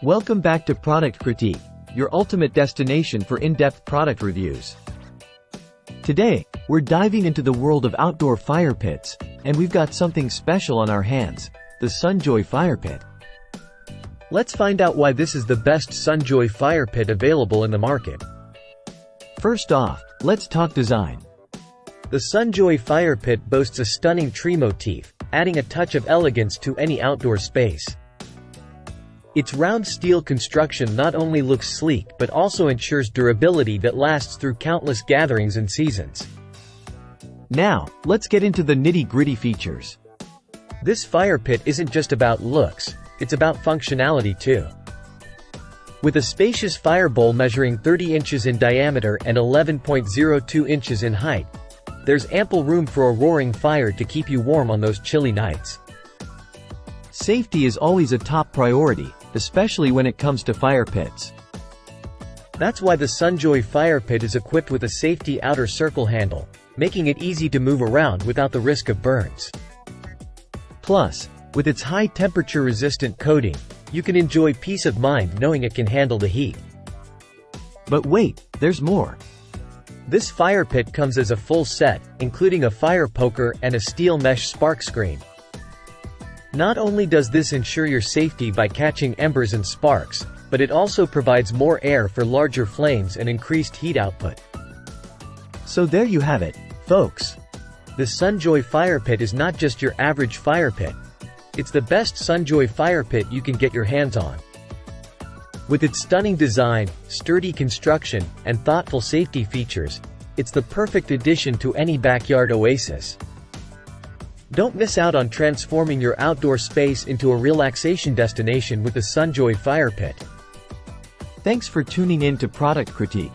Welcome back to Product Critique, your ultimate destination for in-depth product reviews. Today, we're diving into the world of outdoor fire pits, and we've got something special on our hands, the Sunjoy Fire Pit. Let's find out why this is the best Sunjoy Fire Pit available in the market. First off, let's talk design. The Sunjoy Fire Pit boasts a stunning tree motif, adding a touch of elegance to any outdoor space. Its round steel construction not only looks sleek but also ensures durability that lasts through countless gatherings and seasons. Now, let's get into the nitty-gritty features. This fire pit isn't just about looks, it's about functionality too. With a spacious fire bowl measuring 30 inches in diameter and 11.02 inches in height, there's ample room for a roaring fire to keep you warm on those chilly nights. Safety is always a top priority, especially when it comes to fire pits. That's why the Sunjoy Fire Pit is equipped with a safety outer circle handle, making it easy to move around without the risk of burns. Plus, with its high temperature-resistant coating, you can enjoy peace of mind knowing it can handle the heat. But wait, there's more. This fire pit comes as a full set, including a fire poker and a steel mesh spark screen. Not only does this ensure your safety by catching embers and sparks, but it also provides more air for larger flames and increased heat output. So there you have it, folks. The Sunjoy Fire Pit is not just your average fire pit. It's the best Sunjoy Fire Pit you can get your hands on. With its stunning design, sturdy construction, and thoughtful safety features, it's the perfect addition to any backyard oasis. Don't miss out on transforming your outdoor space into a relaxation destination with the Sunjoy Fire Pit. Thanks for tuning in to Product Critique.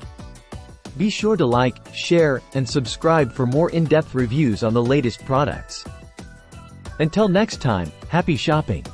Be sure to like, share, and subscribe for more in-depth reviews on the latest products. Until next time, happy shopping!